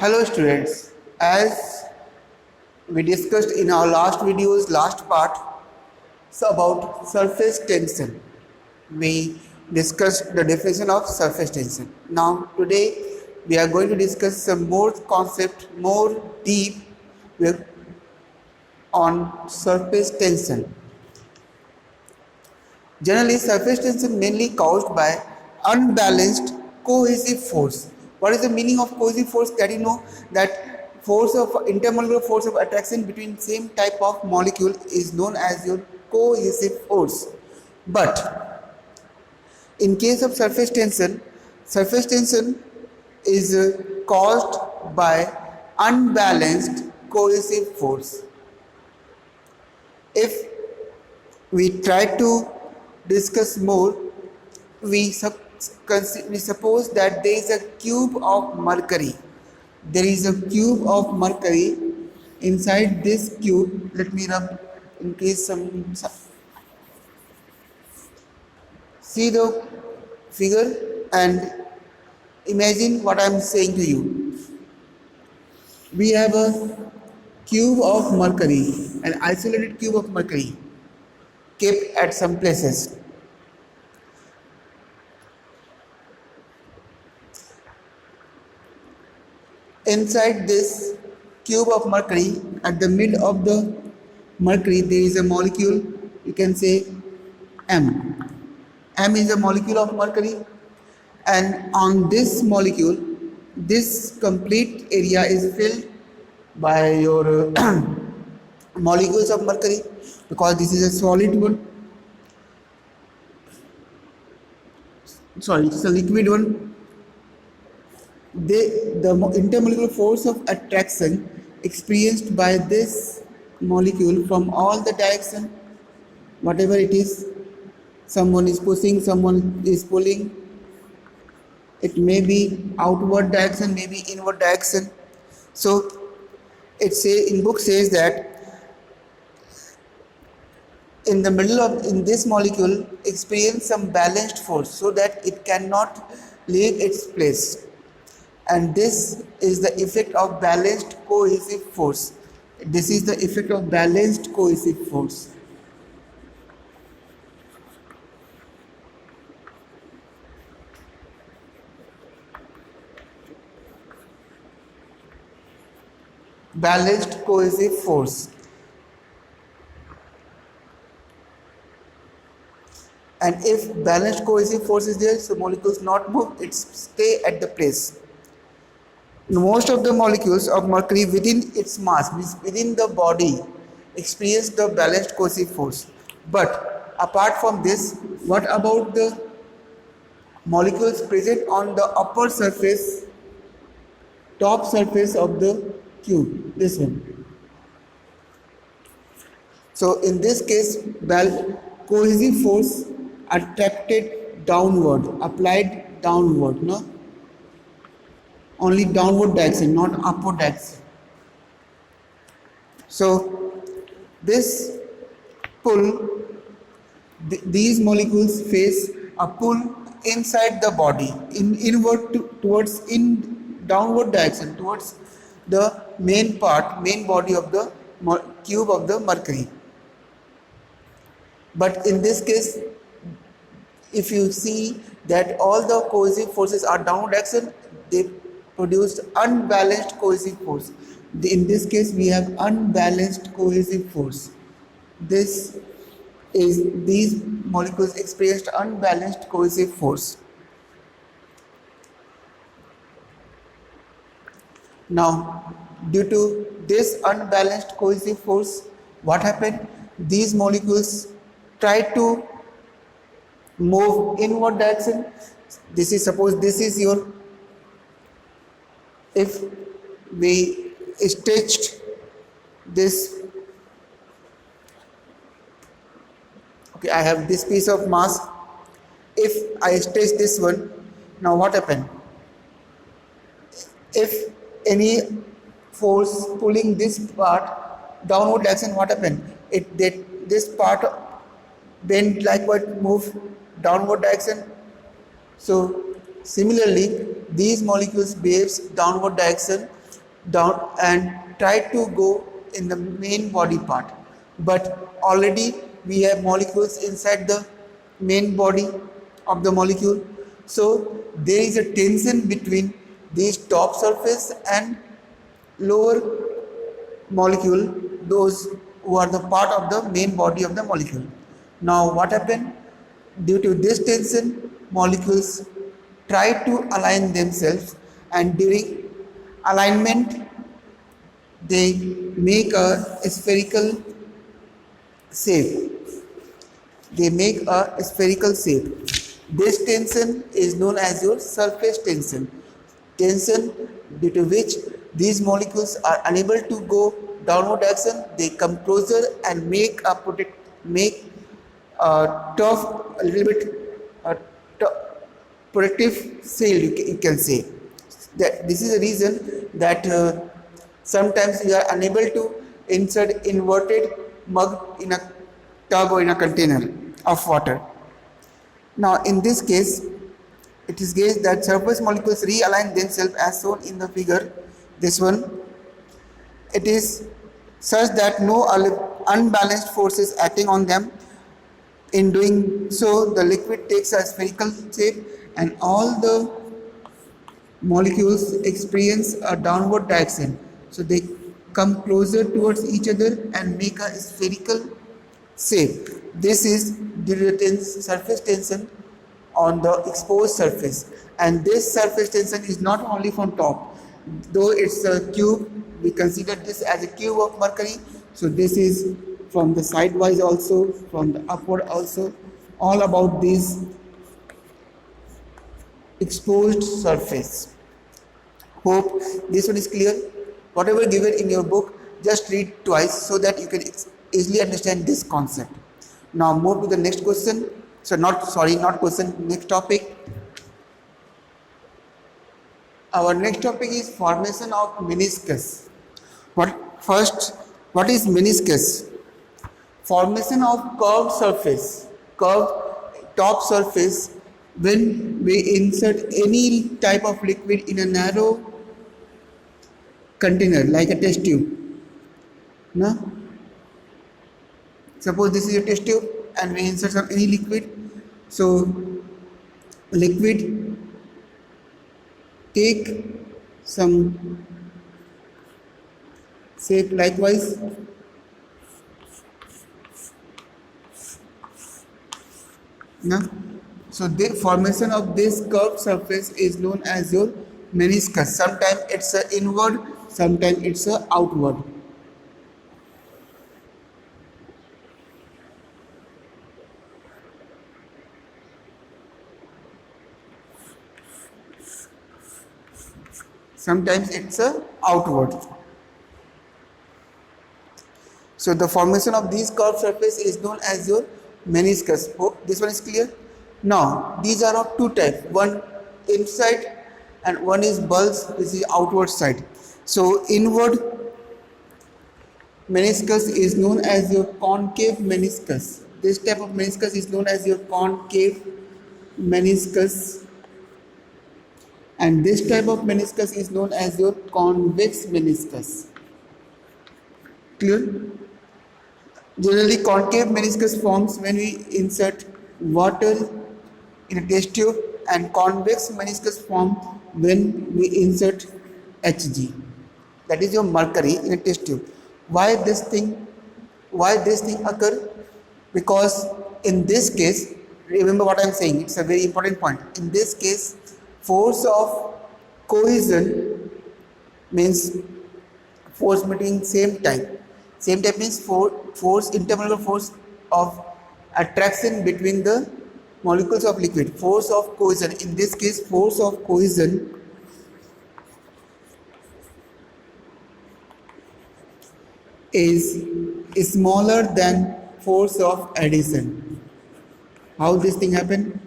Hello students, as we discussed in our last part, about surface tension. We discussed the definition of surface tension. Now today we are going to discuss some more concept, more deep on surface tension. Generally, surface tension mainly caused by unbalanced cohesive force. What is the meaning of cohesive force? That you know that force of intermolecular force of attraction between same type of molecule is known as your cohesive force. But in case of surface tension is caused by unbalanced cohesive force. If we try to discuss more, we suppose that there is a cube of mercury. There is a cube of mercury. Inside this cube, let me rub in case some see the figure and imagine what I am saying to you. We have a cube of mercury, an isolated cube of mercury kept at some places. Inside this cube of mercury, at the middle of the mercury, there is a molecule, you can say M. M is a molecule of mercury, and on this molecule, this complete area is filled by your molecules of mercury, because this is a solid one. Sorry, it's a liquid one. The intermolecular force of attraction experienced by this molecule from all the direction, whatever it is, someone is pushing, someone is pulling, it may be outward direction, maybe inward direction. So it say in book says that in the middle of in this molecule experience some balanced force so that it cannot leave its place, and this is the effect of balanced cohesive force. This is the effect of balanced cohesive force. Balanced cohesive force. And if balanced cohesive force is there, so molecules not move, it stay at the place. Most of the molecules of mercury within its mass, means within the body, experience the balanced cohesive force. But apart from this, what about the molecules present on the upper surface, top surface of the cube? This one. So in this case, cohesive force attracted downward, applied downward, no? Only downward direction, not upward direction. So this pull, these molecules face a pull inside the body, towards downward direction, towards the main body of the cube of the mercury. But in this case, if you see that all the cohesive forces are downward direction, they produced unbalanced cohesive force. In this case, we have unbalanced cohesive force. These molecules experienced unbalanced cohesive force. Now, due to this unbalanced cohesive force, what happened? These molecules try to move inward direction. This is, suppose this is your, if we stretched this, okay, I have this piece of mass. If I stretch this one, now what happened? If any force pulling this part downward direction, what happened? This part bend likewise move downward direction. So similarly, these molecules behaves downward direction down and try to go in the main body part, but already we have molecules inside the main body of the molecule, so there is a tension between these top surface and lower molecule, those who are the part of the main body of the molecule. Now what happened? Due to this tension, molecules try to align themselves, and during alignment they make a spherical shape. They make a spherical shape. This tension is known as your surface tension. Tension due to which these molecules are unable to go downward direction, they come closer and make a tough, a little bit protective shield, you can say. That this is the reason that sometimes you are unable to insert inverted mug in a tub or in a container of water. Now in this case, it is case that surface molecules realign themselves as shown in the figure, this one. It is such that no unbalanced forces acting on them. In doing so, the liquid takes a spherical shape and all the molecules experience a downward direction. So they come closer towards each other and make a spherical shape. This is due to the surface tension on the exposed surface, and this surface tension is not only from top, though it's a cube, we consider this as a cube of mercury, so this is from the sidewise also, from the upward also, all about this exposed surface. Hope this one is clear. Whatever given in your book, just read twice so that you can easily understand this concept. Now move to the next question. So not question, next topic. Our next topic is formation of meniscus. What is meniscus? Formation of curved surface, curved top surface when we insert any type of liquid in a narrow container like a test tube. No? Suppose this is a test tube and we insert any liquid. So liquid take some shape likewise. No? So the formation of this curved surface is known as your meniscus. Sometimes it's a inward, sometimes it's a outward. Sometimes it's a outward. So the formation of these curved surface is known as your meniscus. Hope this one is clear. Now these are of two types, one inside and one is bulge, this is outward side. So inward meniscus is known as your concave meniscus. This type of meniscus is known as your concave meniscus, and this type of meniscus is known as your convex meniscus. Clear? Generally concave meniscus forms when we insert water in a test tube, and convex meniscus form when we insert Hg, that is your mercury, in a test tube. Why this thing occur? Because in this case, remember what I am saying, it's a very important point. In this case, force of cohesion means force between same type. Same type means force, intermolecular force of attraction between the molecules of liquid. Force of cohesion, in this case force of cohesion is smaller than force of adhesion. How this thing happen?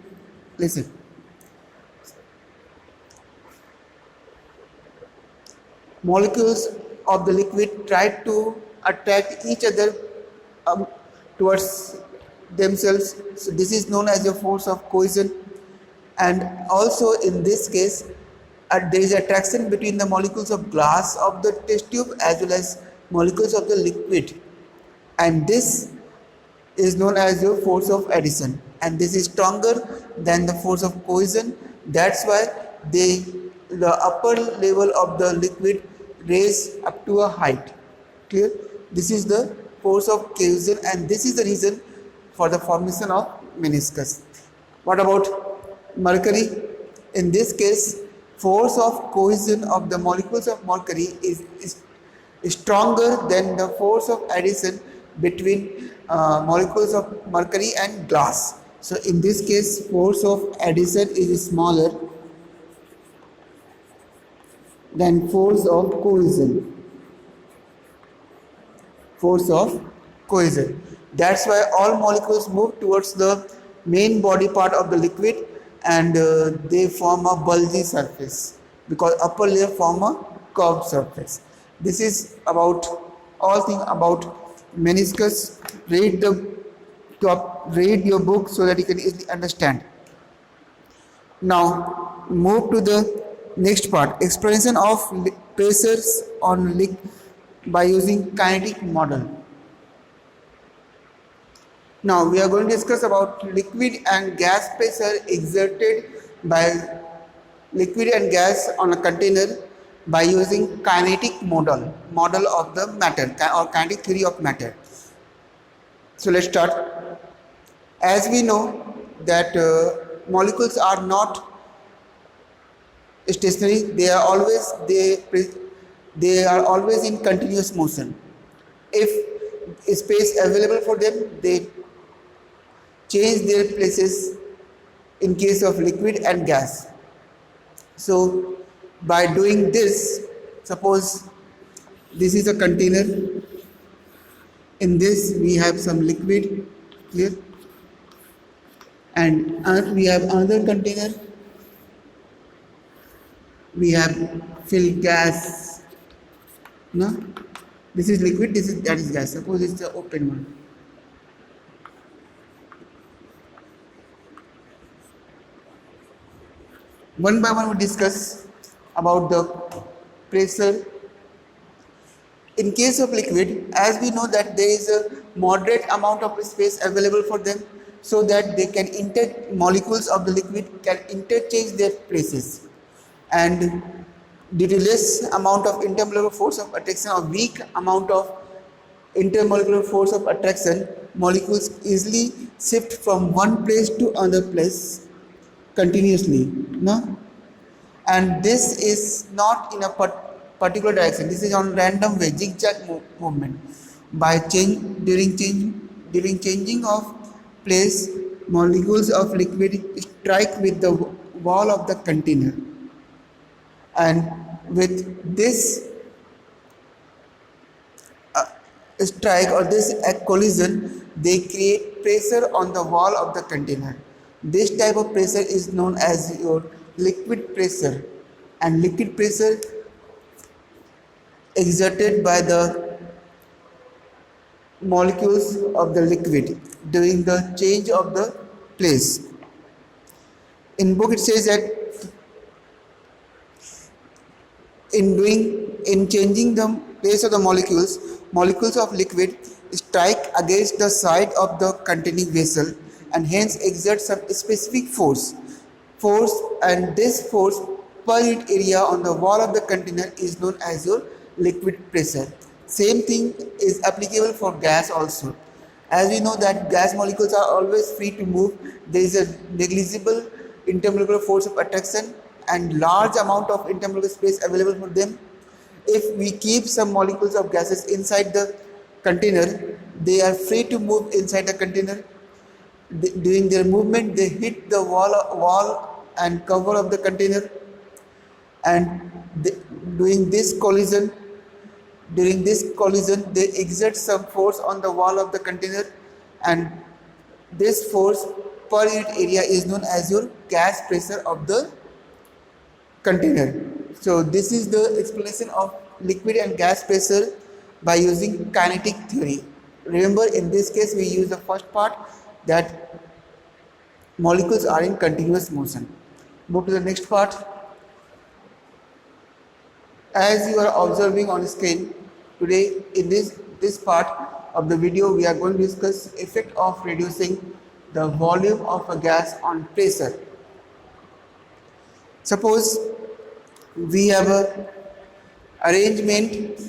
Listen. Molecules of the liquid try to attract each other towards themselves. So this is known as a force of cohesion, and also in this case there is attraction between the molecules of glass of the test tube as well as molecules of the liquid, and this is known as your force of adhesion, and this is stronger than the force of cohesion. That's why the upper level of the liquid raise up to a height. Clear? This is the force of cohesion, and this is the reason for the formation of meniscus. What about mercury? In this case, force of cohesion of the molecules of mercury is stronger than the force of adhesion between molecules of mercury and glass. So in this case, force of adhesion is smaller than force of cohesion. Force of cohesion. That's why all molecules move towards the main body part of the liquid, and they form a bulgy surface because upper layer form a curved surface. This is about all thing about meniscus. Read your book so that you can easily understand. Now move to the next part, explanation of pressures on by using kinetic model. Now we are going to discuss about liquid and gas pressure exerted by liquid and gas on a container by using kinetic model of the matter or kinetic theory of matter. So let's start. As we know that molecules are not stationary; they are always in continuous motion. If space available for them, they change their places in case of liquid and gas. So by doing this, suppose this is a container. In this we have some liquid, clear, and we have another container. We have filled gas. No, this is liquid. That is gas. Suppose it's the open one. One by one we discuss about the pressure. In case of liquid, as we know that there is a moderate amount of space available for them, so that they can molecules of the liquid can interchange their places, and due to less amount of intermolecular force of attraction or weak amount of intermolecular force of attraction, molecules easily shift from one place to another place continuously, no? And this is not in a particular direction. This is on random way, zigzag movement. During changing of place, molecules of liquid strike with the wall of the container, and with this strike or this collision, they create pressure on the wall of the container. This type of pressure is known as your liquid pressure, and liquid pressure exerted by the molecules of the liquid during the change of the place. In book it says that in changing the place of the molecules of liquid strike against the side of the containing vessel and hence exert some specific force, and this force per unit area on the wall of the container is known as your liquid pressure. Same thing is applicable for gas also. As we know that gas molecules are always free to move, there is a negligible intermolecular force of attraction and large amount of intermolecular space available for them. If we keep some molecules of gases inside the container, they are free to move inside the container. During their movement, they hit the wall and cover of the container, and during this collision, they exert some force on the wall of the container, and this force per unit area is known as your gas pressure of the container. So this is the explanation of liquid and gas pressure by using kinetic theory. Remember, in this case we use the first part, that molecules are in continuous motion. Move to the next part. As you are observing on screen, today in this part of the video we are going to discuss effect of reducing the volume of a gas on pressure. Suppose we have a arrangement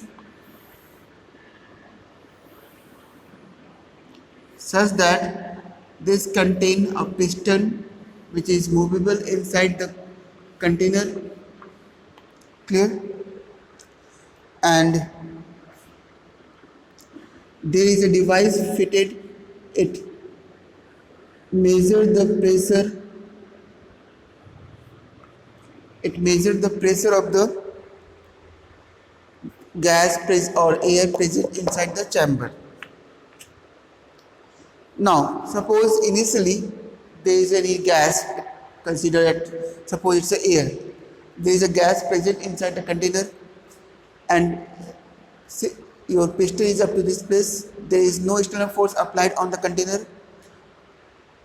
such that this contain a piston which is movable inside the container, clear, and there is a device fitted. It measures the pressure. It measures the pressure of the gas or air present inside the chamber. Now, suppose initially there is any gas. Consider that suppose it's a air. There is a gas present inside the container, and your piston is up to this place. There is no external force applied on the container.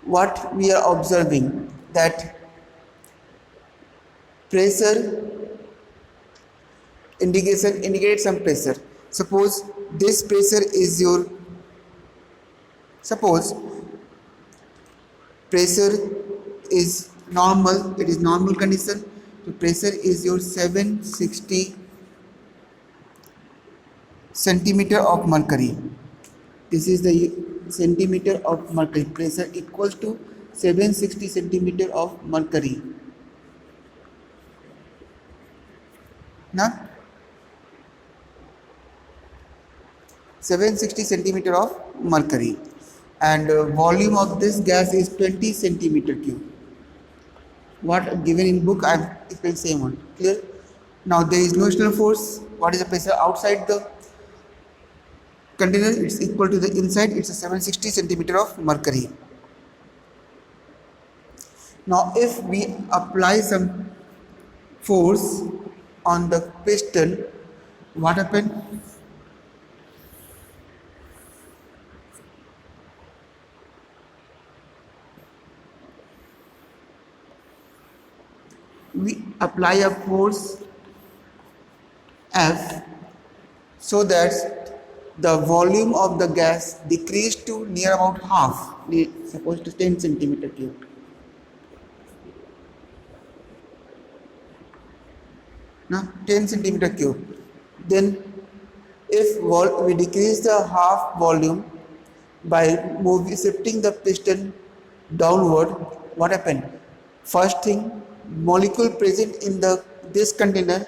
What we are observing, that pressure indicates some pressure. Suppose this pressure is your, suppose pressure is normal, it is normal condition. So pressure is your 760 centimeter of mercury. This is the centimeter of mercury. Pressure equals to 760 centimeter of mercury. Now 760 centimeter of mercury, and volume of this gas is 20 centimeter cube. What given in book I have explained same one, clear. Now there is no external force. What is the pressure outside the container? It's equal to the inside. It's a 760 centimeter of mercury. Now if we apply some force on the piston, what happens? We apply a force F so that the volume of the gas decreased to near about half, suppose to 10 centimeter cube. Now 10 centimeter cube. Then if we decrease the half volume by shifting the piston downward, what happened? First thing, molecule present in this container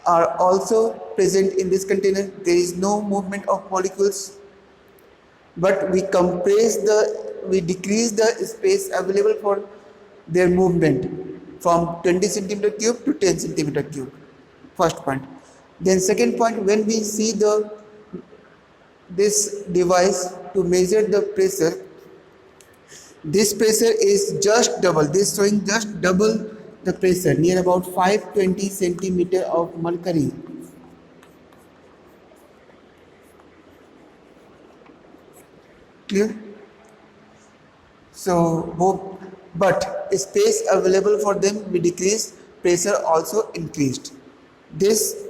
are also present in this container. There is no movement of molecules, but we decrease the space available for their movement from 20 centimeter cube to 10 centimeter cube. First point. Then second point, when we see this device to measure the pressure, this pressure is just double. This showing just double the pressure, near about 520 centimeter of mercury. Clear? So, but space available for them we decreased, pressure also increased. This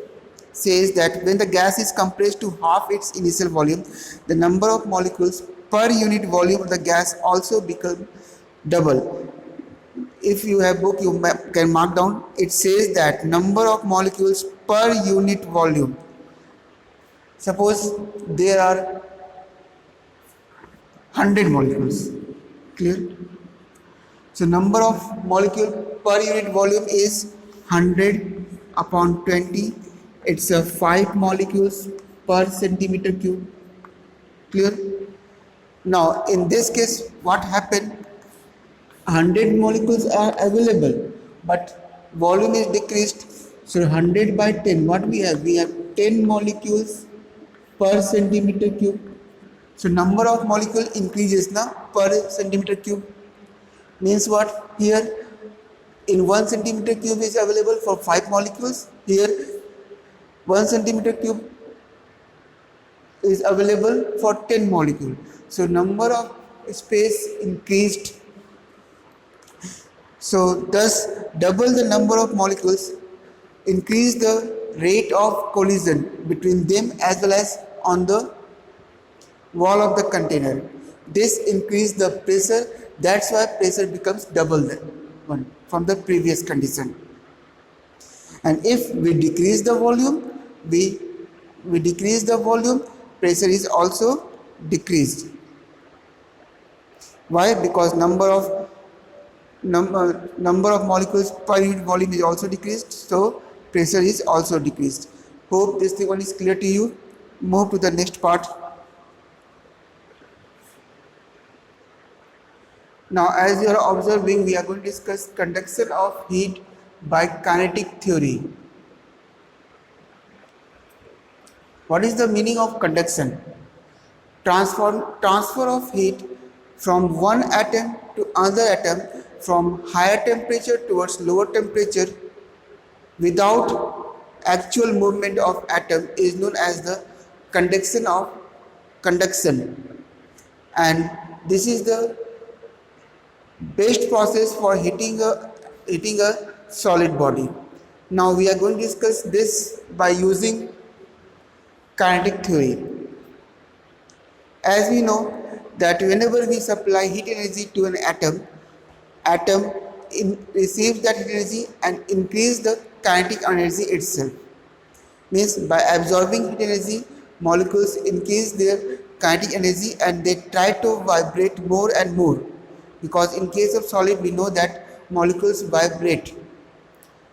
says that when the gas is compressed to half its initial volume, the number of molecules per unit volume of the gas also become double. If you have book, you can mark down. It says that number of molecules per unit volume. Suppose there are 100 molecules. Clear? So number of molecule per unit volume is 100 upon 20. It's a 5 molecules per centimeter cube. Clear? Now in this case, what happened? 100 molecules are available, but volume is decreased. So 100 by 10, what we have? We have 10 molecules per centimeter cube. So number of molecule increases now per centimeter cube. Means what? Here in 1 centimeter cube is available for 5 molecules. Here 1 centimeter cube is available for 10 molecules. So number of space increased. So thus double the number of molecules increase the rate of collision between them as well as on the wall of the container. This increase the pressure, that's why pressure becomes double the one from the previous condition. And if we decrease the volume, we decrease the volume, pressure is also decreased. Why? Because number of molecules per unit volume is also decreased, so pressure is also decreased. Hope this thing one is clear to you. Move to the next part. Now, as you are observing, we are going to discuss conduction of heat by kinetic theory. What is the meaning of conduction? Transfer of heat from one atom to another atom from higher temperature towards lower temperature without actual movement of atom is known as the conduction, and this is the best process for heating a solid body. Now we are going to discuss this by using kinetic theory. As we know that whenever we supply heat energy to an atom receives that heat energy and increase the kinetic energy itself. Means by absorbing heat energy, molecules increase their kinetic energy and they try to vibrate more and more. Because in case of solid, we know that molecules vibrate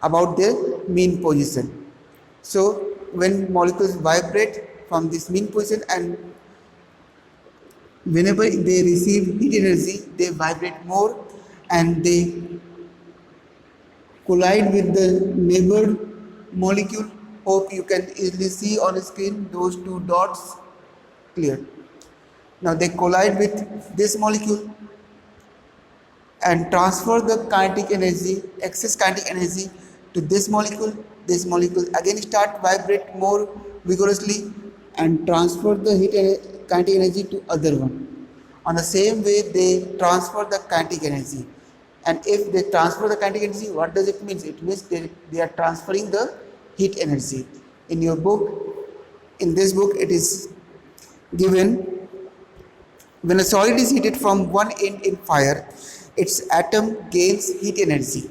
about their mean position. So when molecules vibrate from this mean position and whenever they receive heat energy, they vibrate more and they collide with the neighbor molecule. Hope you can easily see on the screen those two dots clear. Now they collide with this molecule and transfer the kinetic energy, excess kinetic energy to this molecule. This molecule again start vibrate more vigorously and transfer the kinetic energy to other one. On the same way, they transfer the kinetic energy. And if they transfer the kinetic energy, what does it mean? It means they are transferring the heat energy. In your book, in this book, it is given when a solid is heated from one end in fire, its atom gains heat energy.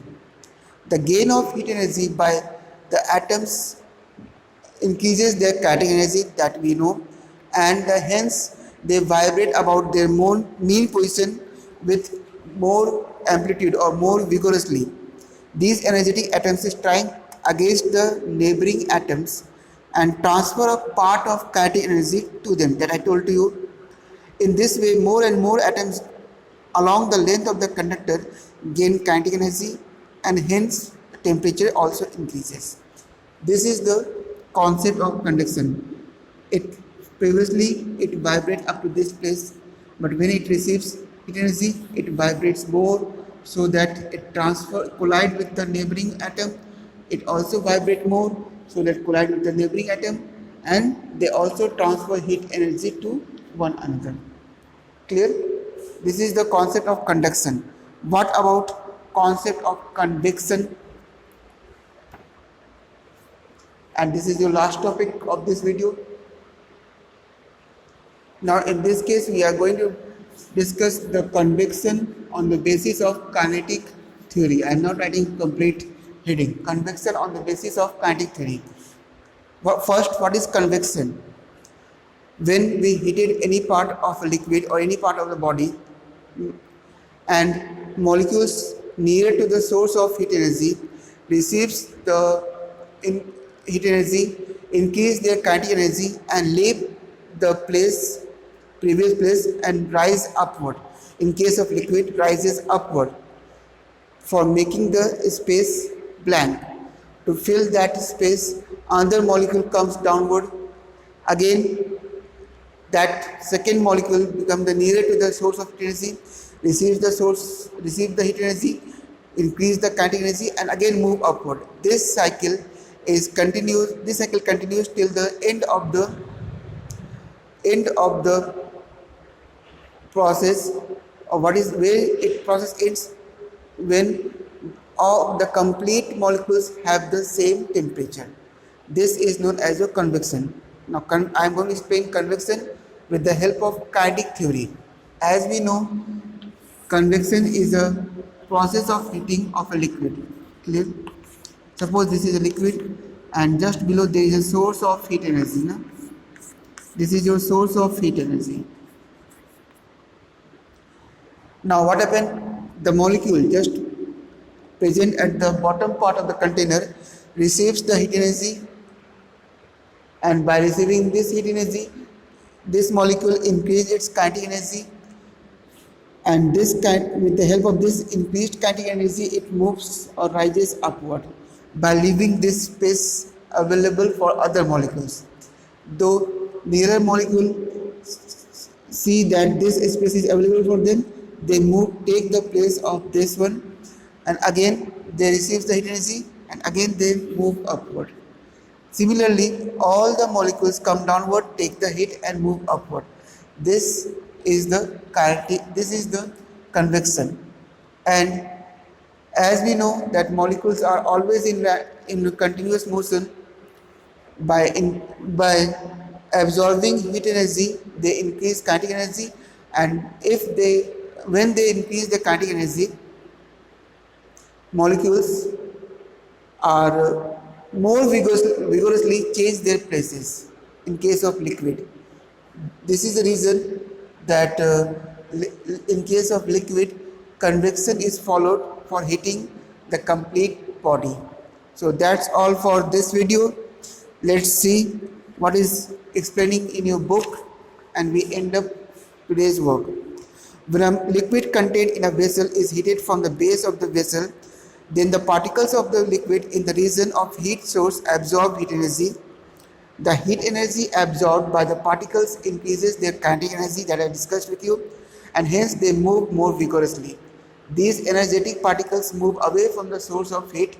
The gain of heat energy by the atoms increases their kinetic energy, that we know, and hence they vibrate about their mean position with more amplitude or more vigorously. These energetic atoms strike against the neighboring atoms and transfer a part of kinetic energy to them, that I told to you. In this way, more and more atoms along the length of the conductor gain kinetic energy and hence temperature also increases. This is the concept of conduction. Previously it vibrates up to this place, but when it receives heat energy, it vibrates more so that it collide with the neighboring atom. It also vibrates more so that collide with the neighboring atom, and they also transfer heat energy to one another. Clear? This is the concept of conduction. What about concept of convection? And this is your last topic of this video. Now in this case, we are going to discuss the convection on the basis of kinetic theory. I am not writing complete heading. Convection on the basis of kinetic theory. First, what is convection? When we heated any part of a liquid or any part of the body and molecules near to the source of heat energy receives the heat energy, increase their kinetic energy and leave the previous place and rise upward. In case of liquid, rises upward for making the space blank. To fill that space, another molecule comes downward. Again, that second molecule becomes the nearer to the source of heat energy, receives the heat energy, increase the kinetic energy, and again move upward. This cycle continues till the end of the process. Or what is where it process ends? When All the complete molecules have the same temperature. This is known as a convection. Now I am going to explain convection with the help of kinetic theory. As we know, convection is a process of heating of a liquid. Clear? Suppose this is a liquid and just below there is a source of heat energy. Na? This is your source of heat energy. Now what happened? The molecule just present at the bottom part of the container receives the heat energy, and by receiving this heat energy, this molecule increases its kinetic energy, and with the help of this increased kinetic energy it moves or rises upward by leaving this space available for other molecules. Though nearer molecule see that this space is available for them, they take the place of this one, and again they receive the heat energy, and again they move upward. Similarly, all the molecules come downward, take the heat and move upward. This is the convection. And as we know that molecules are always in continuous motion, by absorbing heat energy, they increase kinetic energy, and when they increase the kinetic energy, molecules are more vigorously change their places in case of liquid. This is the reason that in case of liquid, convection is followed for heating the complete body. So that's all for this video. Let's see what is explaining in your book, and we end up today's work. When a liquid contained in a vessel is heated from the base of the vessel, then the particles of the liquid in the region of heat source absorb heat energy. The heat energy absorbed by the particles increases their kinetic energy that I discussed with you, and hence they move more vigorously. These energetic particles move away from the source of heat,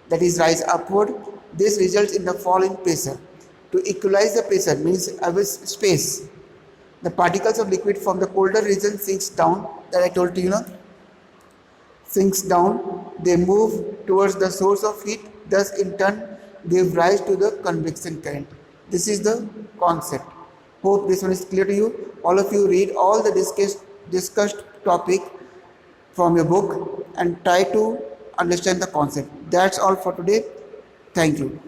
that is rise upward. This results in the fall in pressure. To equalize the pressure means space. The particles of liquid from the colder region sinks down, that I told you, sinks down, they move towards the source of heat, thus in turn give rise to the convection current. This is the concept. Hope this one is clear to you. All of you read all the discussed topic from your book and try to understand the concept. That's all for today. Thank you.